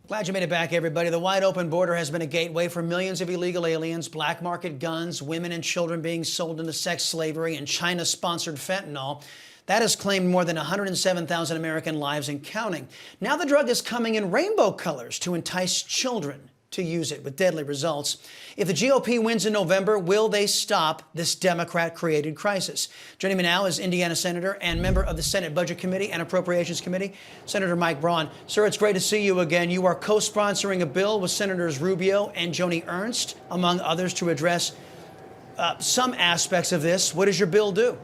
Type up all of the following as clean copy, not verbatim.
Glad you made it back, everybody. The wide open border has been a gateway for millions of illegal aliens, black market guns, women and children being sold into sex slavery, and China-sponsored fentanyl. That has claimed more than 107,000 American lives and counting. Now the drug is coming in rainbow colors to entice children to use it, with deadly results. If the GOP wins in November, will they stop this Democrat-created crisis? Joining me now is Indiana Senator and member of the Senate Budget Committee and Appropriations Committee, Senator Mike Braun. Sir, it's great to see you again. You are co-sponsoring a bill with Senators Rubio and Joni Ernst, among others, to address some aspects of this. What does your bill do?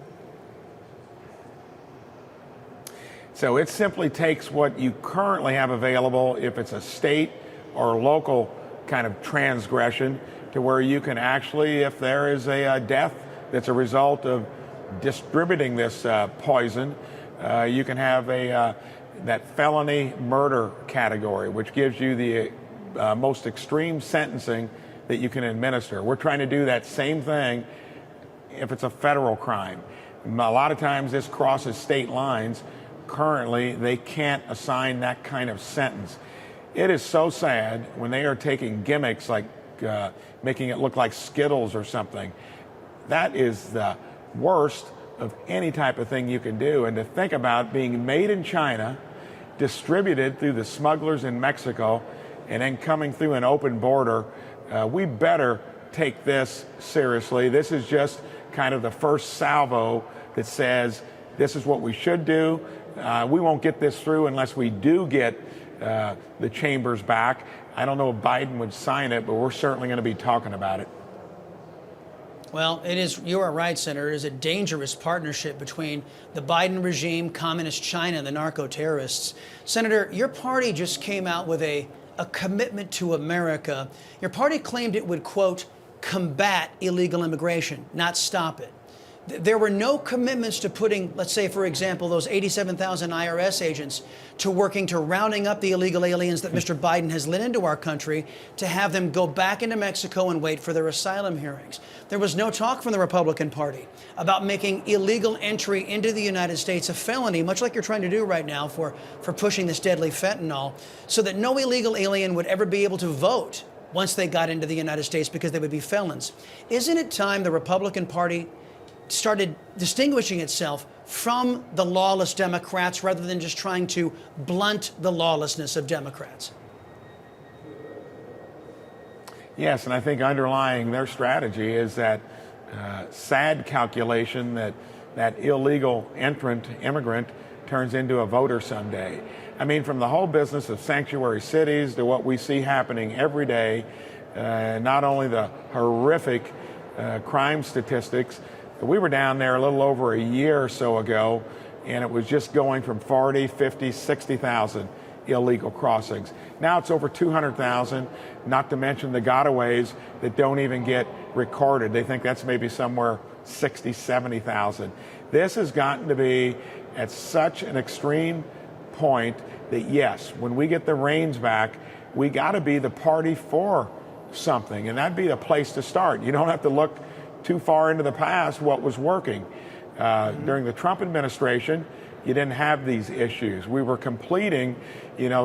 So it simply takes what you currently have available, if it's a state or local kind of transgression, to where you can actually, if there is a death that's a result of distributing this poison, you can have that felony murder category, which gives you the most extreme sentencing that you can administer. We're trying to do that same thing if it's a federal crime. A lot of times this crosses state lines. Currently, they can't assign that kind of sentence. It is so sad when they are taking gimmicks like making it look like Skittles or something. That is the worst of any type of thing you can do. And to think about being made in China, distributed through the smugglers in Mexico, and then coming through an open border, we better take this seriously. This is just kind of the first salvo that says this is what we should do. We won't get this through unless we do get the chambers back. I don't know if Biden would sign it, but we're certainly going to be talking about it. Well, you are right, Senator. It is a dangerous partnership between the Biden regime, communist China, and the narco-terrorists. Senator, your party just came out with a commitment to America. Your party claimed it would, quote, combat illegal immigration, not stop it. There were no commitments to putting, let's say, for example, those 87,000 IRS agents to working to rounding up the illegal aliens that Mr. Biden has let into our country, to have them go back into Mexico and wait for their asylum hearings. There was no talk from the Republican Party about making illegal entry into the United States a felony, much like you're trying to do right now for pushing this deadly fentanyl, so that no illegal alien would ever be able to vote once they got into the United States because they would be felons. Isn't it time the Republican Party started distinguishing itself from the lawless Democrats rather than just trying to blunt the lawlessness of Democrats? Yes, and I think underlying their strategy is that sad calculation that that illegal immigrant turns into a voter someday. I mean, from the whole business of sanctuary cities to what we see happening every day, not only the horrific crime statistics. We were down there a little over a year or so ago, and it was just going from 40, 50, 60,000 illegal crossings. Now it's over 200,000, not to mention the gotaways that don't even get recorded. They think that's maybe somewhere 60, 70,000. This has gotten to be at such an extreme point that, yes, when we get the reins back, we got to be the party for something, and that'd be a place to start. You don't have to look too far into the past what was working. During the Trump administration, you didn't have these issues. We were completing,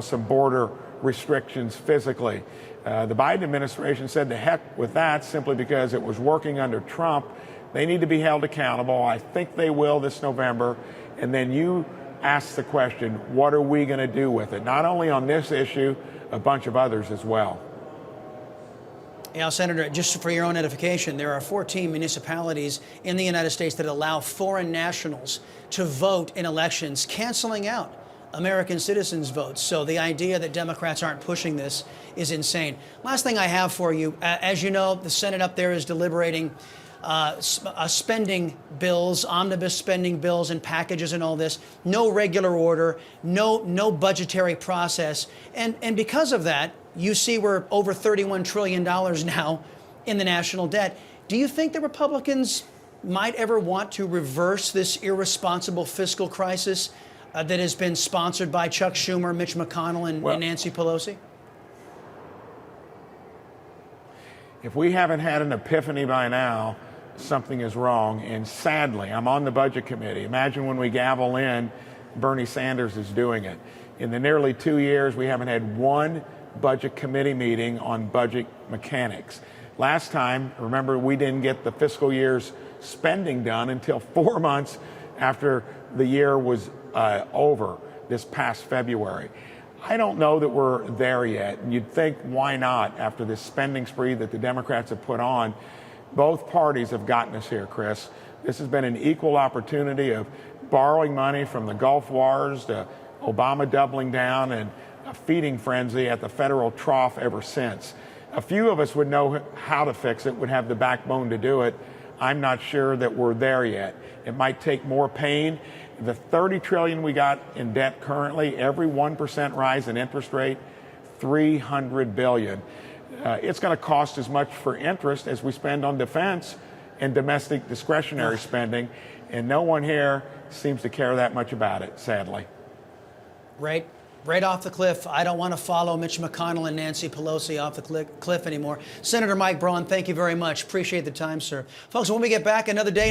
some border restrictions physically. The Biden administration said the heck with that, simply because it was working under Trump. They need to be held accountable. I think they will this November. And then you ask the question, what are we going to do with it? Not only on this issue, a bunch of others as well. Yeah, Senator, just for your own edification, there are 14 municipalities in the United States that allow foreign nationals to vote in elections, canceling out American citizens' votes. So the idea that Democrats aren't pushing this is insane. Last thing I have for you, as you know, the Senate up there is deliberating spending bills, omnibus spending bills and packages and all this. No regular order, no budgetary process. And because of that, you see we're over $31 trillion now in the national debt. Do you think the Republicans might ever want to reverse this irresponsible fiscal crisis that has been sponsored by Chuck Schumer, Mitch McConnell, and Nancy Pelosi? If we haven't had an epiphany by now, something is wrong. And sadly, I'm on the Budget Committee. Imagine when we gavel in, Bernie Sanders is doing it. In the nearly 2 years, we haven't had one budget committee meeting on budget mechanics. Last time, remember, we didn't get the fiscal year's spending done until 4 months after the year was over this past February. I don't know that we're there yet. And you'd think, why not, after this spending spree that the Democrats have put on? Both parties have gotten us here, Chris. This has been an equal opportunity of borrowing money from the Gulf Wars to Obama doubling down and a feeding frenzy at the federal trough ever since. A few of us would know how to fix it, would have the backbone to do it. I'm not sure that we're there yet. It might take more pain. The $30 trillion we got in debt currently, every 1% rise in interest rate, $300 billion. It's going to cost as much for interest as we spend on defense and domestic discretionary spending, and no one here seems to care that much about it, sadly. Right off the cliff. I don't want to follow Mitch McConnell and Nancy Pelosi off the cliff anymore. Senator Mike Braun, thank you very much. Appreciate the time, sir. Folks, when we get back, another day